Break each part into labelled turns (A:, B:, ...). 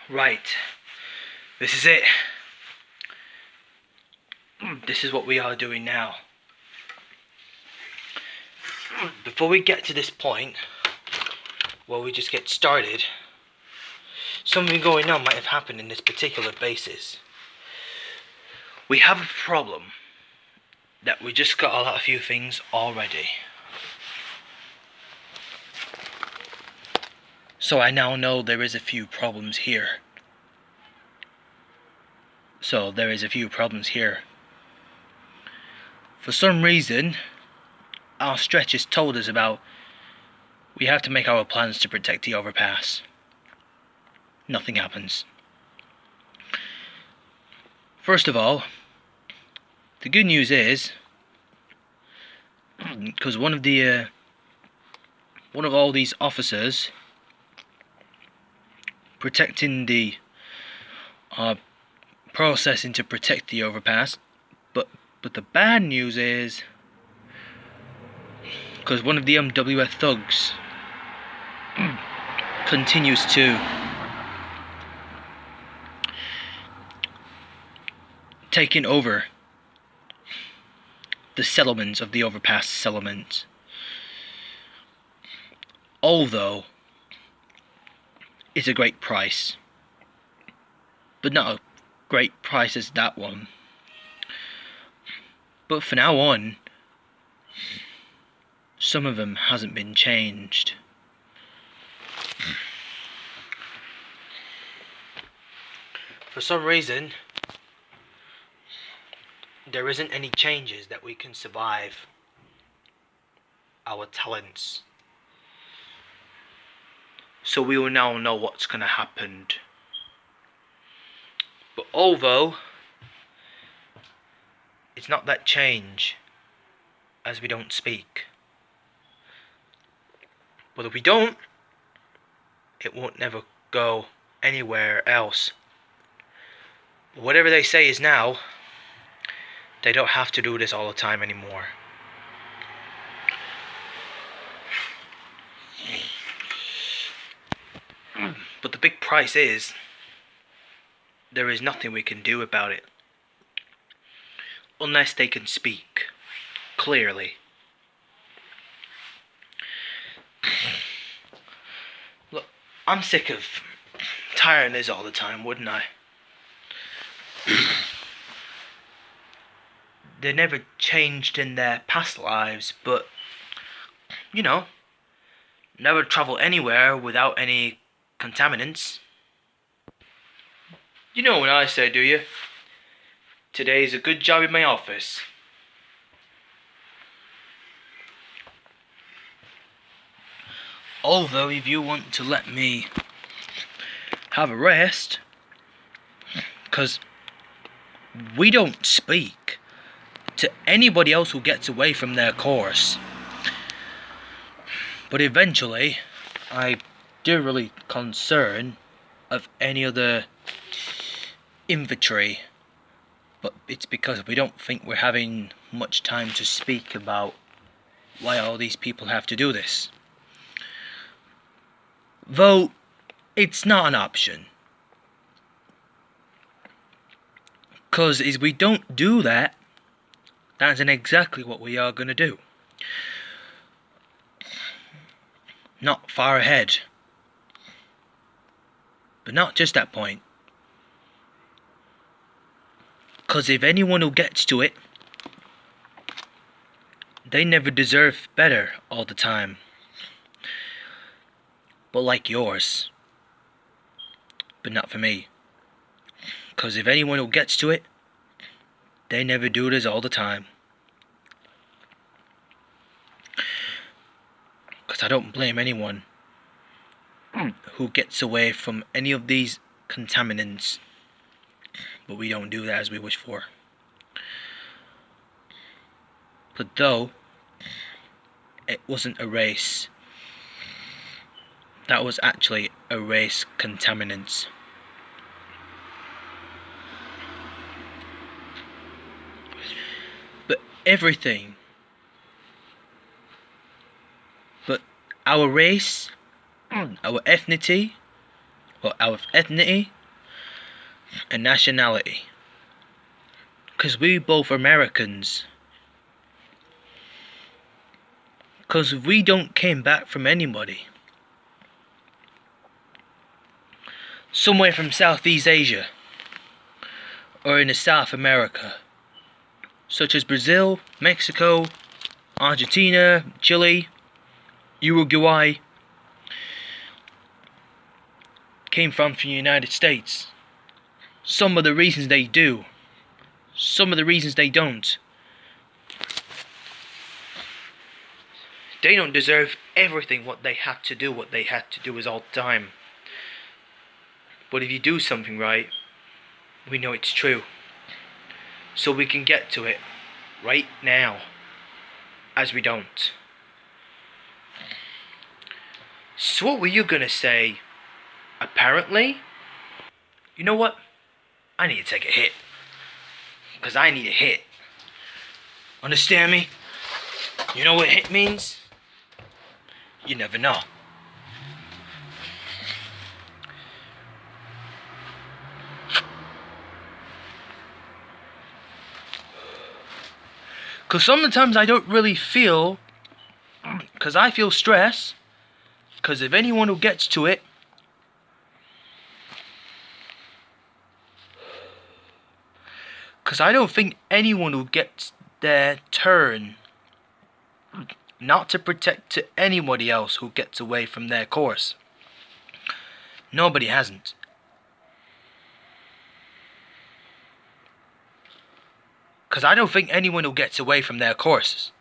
A: Right, this is it. This is what we are doing now. Before we get to this point, where we just get started, something going on might have happened in this particular basis. We have a problem that we just got a few things already. So I now know there is a few problems here. For some reason, our stretches told us about we have to make our plans to protect the overpass. Nothing happens. First of all, the good news is, because one of all these officers protecting the processing to protect the overpass, but the bad news is, because one of the MWF thugs continues to taking over the settlements of the overpass settlement. Although it's a great price, but not a great price as that one. But for now on, some of them hasn't been changed. For some reason, there isn't any changes that we can survive our talents. So we will now know what's gonna happen. But although it's not that change, as we don't speak. But if we don't, it won't never go anywhere else. But whatever they say is now, they don't have to do this all the time anymore. But the big price is, there is nothing we can do about it. Unless they can speak clearly. Look, I'm sick of tiring this all the time, wouldn't I? They never changed in their past lives, but, you know, never travel anywhere without any contaminants. You know what I say, do you? Today's a good job in my office. Although if you want to let me have a rest, because we don't speak to anybody else who gets away from their course. But eventually, I do really concern of any other infantry. But it's because we don't think we're having much time to speak about why all these people have to do this. Though, it's not an option. Because if we don't do that, that's exactly what we are going to do. Not far ahead. But not just that point. Because if anyone who gets to it, they never deserve better all the time. But like yours. But not for me. Because if anyone who gets to it, they never do this all the time. Because I don't blame anyone who gets away from any of these contaminants. But we don't do that as we wish for. But though, it wasn't a race. That was actually a race contaminants. But everything. But our race, our ethnicity, or our ethnicity, and nationality. Because we both Americans. Because we don't came back from anybody. Somewhere from Southeast Asia. Or in the South America. Such as Brazil, Mexico, Argentina, Chile, Uruguay. Came from the United States. Some of the reasons they do. Some of the reasons they don't. They don't deserve everything what they had to do is all the time. But if you do something right, we know it's true. So we can get to it right now. As we don't. So what were you gonna say? Apparently? You know what? I need to take a hit. Because I need a hit. Understand me? You know what hit means? You never know. Because sometimes I don't really feel, because I feel stress, because if anyone who gets to it, because I don't think anyone who gets their turn not to protect to anybody else who gets away from their course. Nobody hasn't. Because I don't think anyone who gets away from their courses.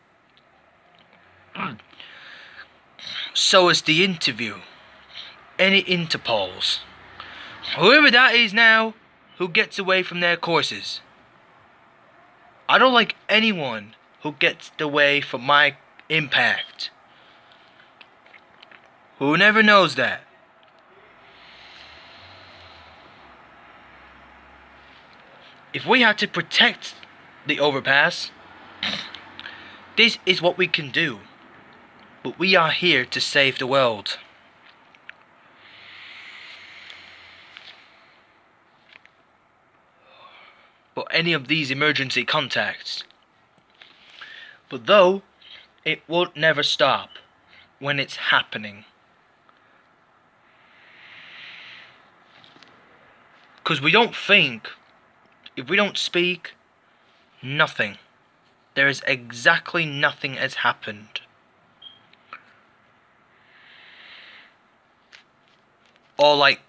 A: So is the interview. Any Interpols. Whoever that is now who gets away from their courses. I don't like anyone who gets away from my impact. Who never knows that. If we had to protect the overpass, this is what we can do. But we are here to save the world. But any of these emergency contacts. But though, it won't never stop when it's happening. Because we don't think, if we don't speak, nothing. There is exactly nothing has happened. Or like,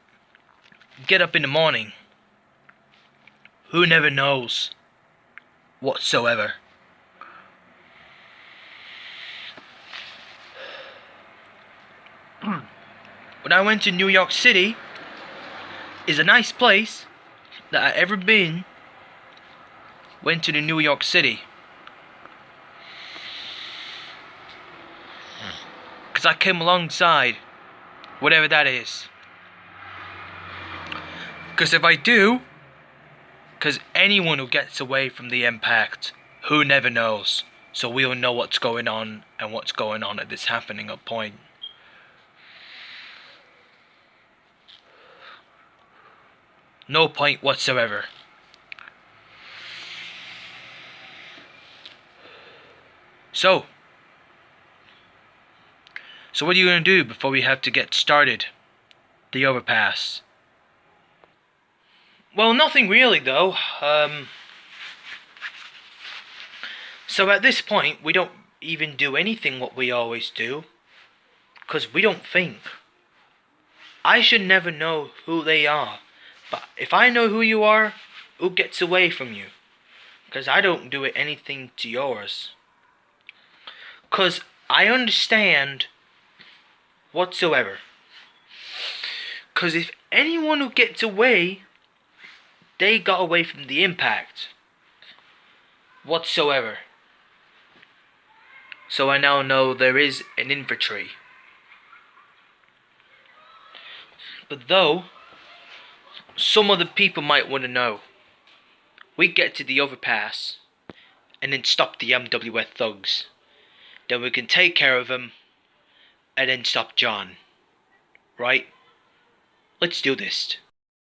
A: get up in the morning. Who never knows whatsoever. When I went to New York City, is a nice place that I ever been. Went to the New York City. Because I came alongside whatever that is. Because if I do, because anyone who gets away from the impact, who never knows. So we'll know what's going on and what's going on at this happening at point. No point whatsoever. So what are you going to do before we have to get started? The overpass. Well, nothing really though. So at this point, we don't even do anything what we always do. Because we don't think. I should never know who they are. But if I know who you are, who gets away from you? Because I don't do anything to yours. Because I understand whatsoever. Because if anyone who gets away, they got away from the impact whatsoever. So I now know there is an infantry. But though, some other people might want to know. We get to the overpass and then stop the MWF thugs. Then we can take care of them and then stop John. Right? Let's do this.